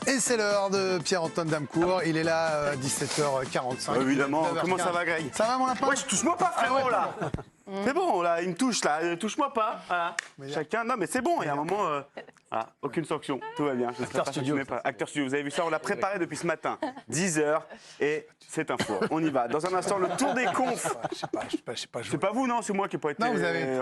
Et c'est l'heure de Pierre-Antoine Damecourt. Il est là, 17h45. Évidemment. Comment ça va, Greg? Ça va, mon lapin? Ouais, touche-moi pas, frérot, là. C'est bon, là, il me touche, là. Touche-moi pas. Voilà. Chacun. Non, mais c'est bon, il y a un moment. Voilà, aucune sanction. Tout va bien. Acteur studio. Acteur studio. Vous avez vu ça? On l'a préparé depuis ce matin. 10h. Et c'est un four. On y va. Dans un instant, le tour des confs. Je sais pas. C'est pas vous, non? C'est moi qui n'ai pas été. Non, vous avez.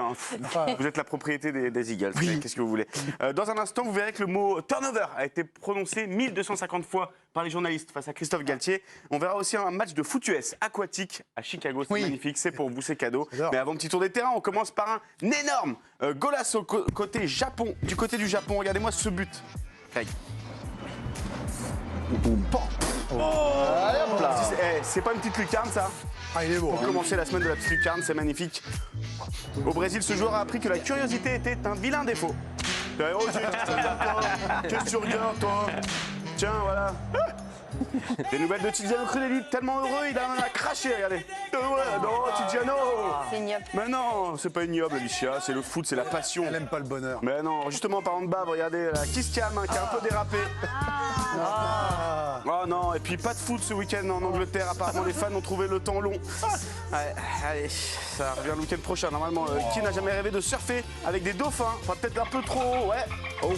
Vous êtes la propriété des Eagles. Oui. Qu'est-ce que vous voulez? Dans un instant, vous verrez que le mot turnover a été prononcé 1250 fois par les journalistes face à Christophe Galtier. On verra aussi un match de foot US aquatique à Chicago. C'est magnifique. C'est pour vous, c'est cadeau. Mais avant, petit tour des terrains, on commence par un énorme golasso côté Japon. Du côté du Japon, regardez-moi ce but. Greg. Allez, hop là. C'est pas une petite lucarne, ça? Ah, il est beau. Pour commencer la semaine de la petite lucarne, c'est magnifique. Au Brésil, ce joueur a appris que la curiosité était un vilain défaut. Oh, qu'est-ce que tu regardes, toi? Tiens, voilà. Des nouvelles de Tiziano Crudeli, tellement heureux, il en a craché, regardez. Non, Tiziano. C'est ignoble. Mais non, c'est pas ignoble, Alicia, c'est le foot, c'est la passion. Elle aime pas le bonheur. Mais non, justement, en parlant de bave, regardez, la Kiss Cam qui a un peu dérapé. Oh non, et puis pas de foot ce week-end en Angleterre. Apparemment, les fans ont trouvé le temps long. Ouais, allez, ça revient le week-end prochain. Normalement, qui n'a jamais rêvé de surfer avec des dauphins? Enfin, peut-être un peu trop haut, ouais. Oh.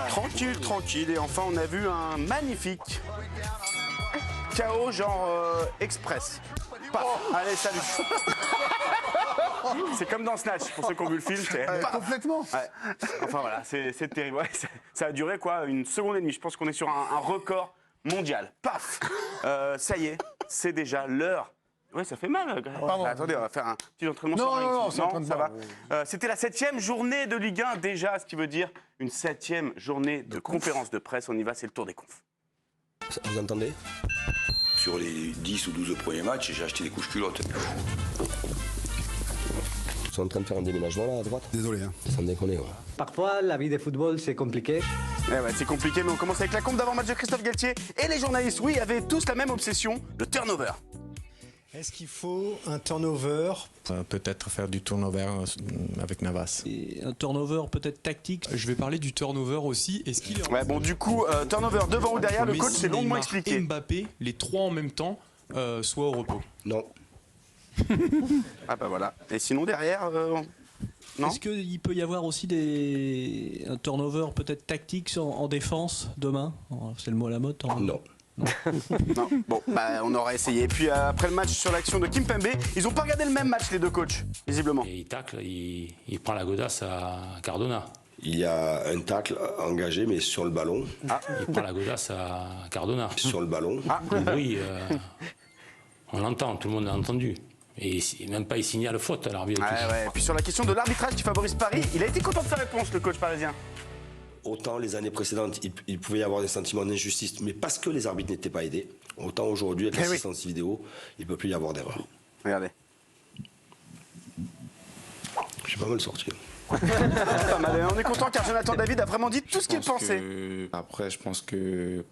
Tranquille, tranquille. Et enfin, on a vu un magnifique KO genre express. Paf. Allez, salut. C'est comme dans Snatch, pour ceux qui ont vu le film. Complètement. Ouais. Enfin voilà, c'est terrible. Ouais, ça a duré quoi, 1 seconde et demie. Je pense qu'on est sur un record mondial. Paf. Ça y est, c'est déjà l'heure. Ouais, ça fait mal. Attendez, on va faire un petit entraînement. Non, ça va. C'était la 7e journée de Ligue 1 déjà, ce qui veut dire une 7e journée de conférence de presse. On y va, c'est le tour des confs. Vous entendez? Sur les 10 ou 12 premiers matchs, j'ai acheté des couches culottes. Ils sont en train de faire un déménagement là à droite. Désolé. Hein. Sans déconner, ouais. Parfois, la vie de football, c'est compliqué. Ouais, c'est compliqué, mais on commence avec la compte d'avant-match de Christophe Galtier. Et les journalistes, oui, avaient tous la même obsession, le turnover. Est-ce qu'il faut un turnover? Peut-être faire du turnover avec Navas. Et un turnover peut-être tactique. Je vais parler du turnover aussi. Est-ce qu'il est... Ouais, bon, du coup, turnover devant ou derrière, le coach s'est longuement expliqué. Mbappé, les 3 en même temps, soit au repos. Non. Ah bah voilà. Et sinon derrière, non? Est-ce qu'il peut y avoir aussi un turnover peut-être tactique en défense demain? C'est le mot à la mode. Non. Non. Bon, bah on aura essayé. Et puis après le match sur l'action de Kimpembe, ils n'ont pas regardé le même match les deux coachs, visiblement. Et il tacle, il prend la godasse à Cardona. Il y a un tacle engagé, mais sur le ballon. Ah. Il prend la godasse à Cardona. Sur le ballon. Ah. Oui, on l'entend, tout le monde l'a entendu. Et même pas il signale faute à l'arbitre. Ouais. Et puis sur la question de l'arbitrage qui favorise Paris, il a été content de sa réponse, le coach parisien. Autant les années précédentes, il pouvait y avoir des sentiments d'injustice, mais parce que les arbitres n'étaient pas aidés. Autant aujourd'hui, avec l'assistance vidéo, il ne peut plus y avoir d'erreur. Regardez. J'ai pas mal sorti. Pas mal. On est content car Jonathan David a vraiment dit tout ce qu'il pensait. Après, je pense que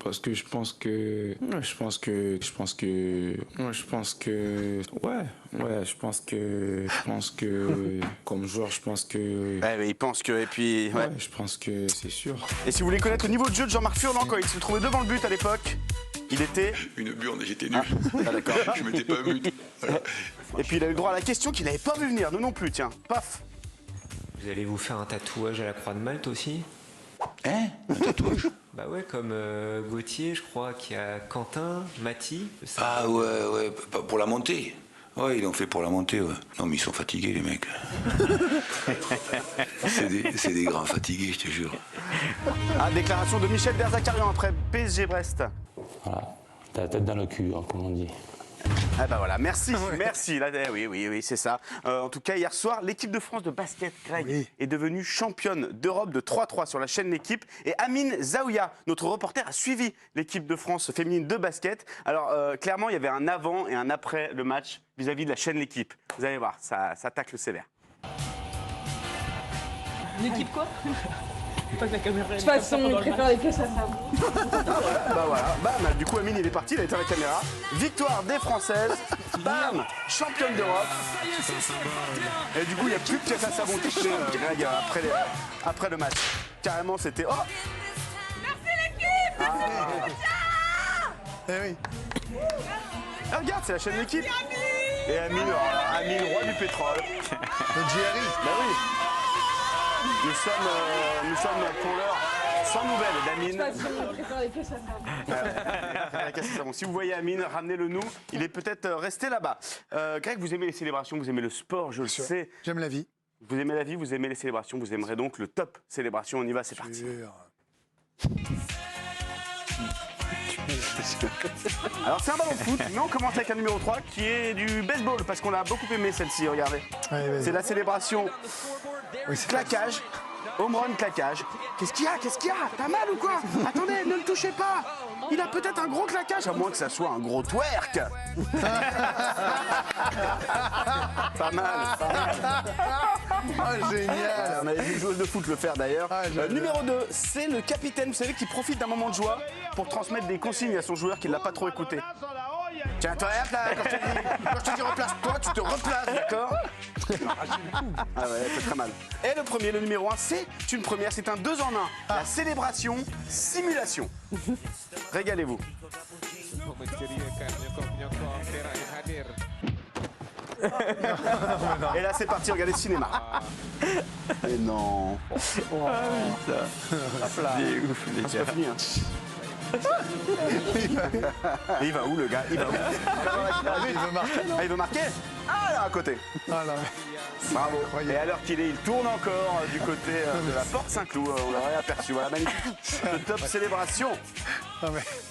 comme joueur, je pense que. Ouais, mais il pense que, et puis. Ouais. Je pense que c'est sûr. Et si vous voulez connaître le niveau de jeu de Jean-Marc Furlan quand il se trouvait devant le but à l'époque, il était. Une burne et j'étais nul. Ah d'accord. Je m'étais pas vu. Et puis il a eu le droit à la question qu'il n'avait pas vu venir, nous non plus, tiens. Paf. Vous allez vous faire un tatouage à la Croix de Malte aussi? Hein? Un tatouage? Bah ouais, comme Gauthier, je crois, qu'il y a Quentin, Mathis. Ah ouais, pour la montée. Ouais, ils l'ont fait pour la montée, ouais. Non, mais ils sont fatigués, les mecs. c'est des grands fatigués, je te jure. Ah, déclaration de Michel Derzakarian après PSG Brest. Voilà, t'as la tête dans le cul, hein, comme on dit. Ah bah voilà, merci. Là, oui, c'est ça. En tout cas, hier soir, l'équipe de France de basket, Greg, est devenue championne d'Europe de 3-3 sur la chaîne L'équipe. Et Amine Zaouia, notre reporter, a suivi l'équipe de France féminine de basket. Alors, clairement, il y avait un avant et un après le match vis-à-vis de la chaîne L'équipe. Vous allez voir, ça tacle sévère. L'équipe quoi? Pas que la caméra. De toute façon, il préfère les caisses à savon. Bah voilà, bam, du coup Amine il est parti, il a été à la caméra. Victoire des Françaises, bam, championne d'Europe. Et du coup il n'y a plus de caisse à savon touchée, après le match. Carrément c'était... Oh, merci l'équipe. Eh oui. Ah, regarde, c'est la chaîne L'équipe. Et Amine, roi du pétrole. Le Jerry. Ben oui. Nous sommes pour l'heure sans nouvelles d'Amine. Il préfère les caisses à savon. Si vous voyez Amine, ramenez-le nous. Il est peut-être resté là-bas. Greg, vous aimez les célébrations, vous aimez le sport, je le sais. J'aime la vie. Vous aimez la vie, vous aimez les célébrations, vous aimerez donc le top célébration. On y va, c'est parti. Alors c'est un ballon de foot, mais on commence avec un numéro 3 qui est du baseball, parce qu'on l'a beaucoup aimé celle-ci, regardez. Allez, C'est la célébration claquage, home run claquage. Qu'est-ce qu'il y a? T'as mal ou quoi? Attendez, ne le touchez pas. Il a peut-être un gros claquage, à moins que ça soit un gros twerk. Pas mal. Ah, génial. On avait vu une joueuse de foot le faire d'ailleurs. Numéro 2, c'est le capitaine, vous savez, qui profite d'un moment de joie pour transmettre des consignes à son joueur qui ne l'a pas trop écouté. Tiens, toi, hop là, quand je te dis replace-toi, tu te replaces, d'accord? Ah ouais, c'est très mal. Et le premier, le numéro 1, c'est une première, c'est un 2 en 1. La célébration simulation. Régalez-vous. Et là c'est parti, regardez le cinéma. Et non. Hop là. C'est ouf les gars. C'est pas fini, hein. Et il va où le gars? Il va où? Il veut marquer. Ah, il veut marquer? Ah, là à côté. Ah là. Bravo. Et à l'heure qu'il est, il tourne encore du côté de la porte Saint-Cloud. On l'aurait aperçu. Voilà, magnifique. Le top célébration.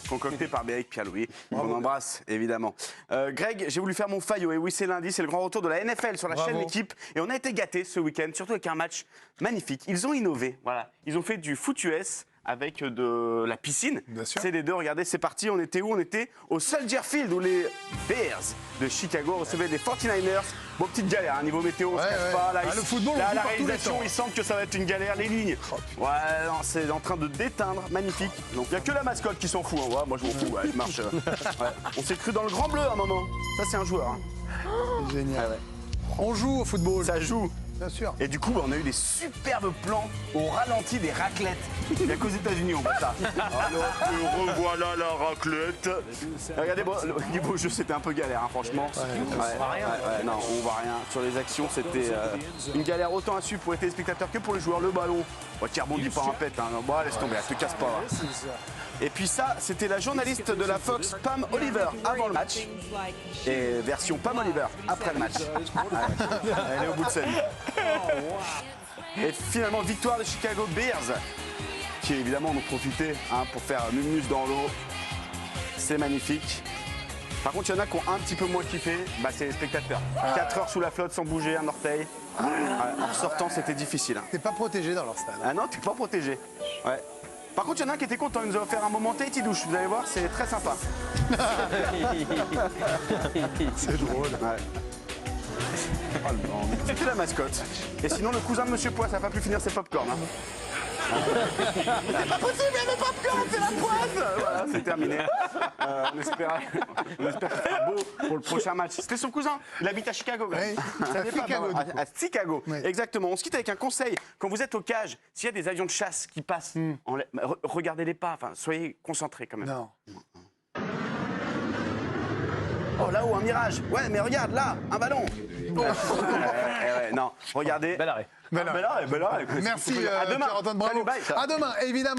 Concocté par Béric Pierre-Louis. On embrasse, évidemment. Greg, j'ai voulu faire mon faillot. Et oui, c'est lundi, c'est le grand retour de la NFL sur la chaîne L'équipe. Et on a été gâtés ce week-end, surtout avec un match magnifique. Ils ont innové. Voilà. Ils ont fait du foot US avec de la piscine. C'est les deux, regardez, c'est parti. On était où? On était au Soldier Field où les Bears de Chicago recevaient les 49ers. Bon, petite galère, hein, niveau météo, on se cache pas. Là, le football, là, on la joue par tous les réalisation, temps. il semble que ça va être une galère. Les lignes, ouais, non, c'est en train de déteindre, magnifique. Donc, il n'y a que la mascotte qui s'en fout. Hein. Ouais, moi, je m'en fous, ouais, je marche. Ouais. On s'est cru dans le grand bleu à un moment. Ça, c'est un joueur. Hein. Génial. Ah ouais. On joue au football. Ça joue. Bien sûr. Et du coup, on a eu des superbes plans au ralenti des raclettes. Il n'y a qu'aux États-Unis, on voit ça. Alors que revoilà la raclette. Regardez, bon, le niveau jeu, c'était un peu galère, hein, franchement. Non, on voit rien. Sur les actions, c'était une galère autant à suivre pour les téléspectateurs que pour les joueurs. Le ballon, qui rebondit pas un pet. Hein. Bon, laisse tomber, elle te casse pas. Hein. Et puis ça, c'était la journaliste de la Fox, Pam Oliver, avant le match. Et version Pam Oliver, après le match. Elle est au bout de sa vie. Et finalement, victoire des Chicago Bears, qui évidemment en ont profité pour faire Numus dans l'eau. C'est magnifique. Par contre, il y en a qui ont un petit peu moins kiffé, c'est les spectateurs. 4 heures sous la flotte sans bouger un orteil. En sortant, c'était difficile. Hein. T'es pas protégé dans leur stade. Ah non, t'es pas protégé. Ouais. Par contre, il y en a un qui était content, il nous a offert un moment Tahiti douche. Vous allez voir, c'est très sympa. C'est drôle. Ouais. C'était la mascotte. Et sinon, le cousin de Monsieur Poisse n'a pas pu finir ses pop-corn. Hein. C'est pas possible, il y avait popcorn, c'est la poisse. Voilà, c'est terminé. On espère que ça sera beau pour le prochain match. C'était son cousin, il habite à Chicago. Oui, à Chicago. À Chicago, exactement. On se quitte avec un conseil. Quand vous êtes au cage, s'il y a des avions de chasse qui passent, regardez-les pas, enfin, soyez concentrés quand même. Non. Oh, là-haut, un mirage. Ouais, mais regarde, là, un ballon. Non, regardez. Bel arrêt. Bel arrêt. Merci, à demain. Pierre-Antoine, bravo. Salut, bye. À demain, évidemment.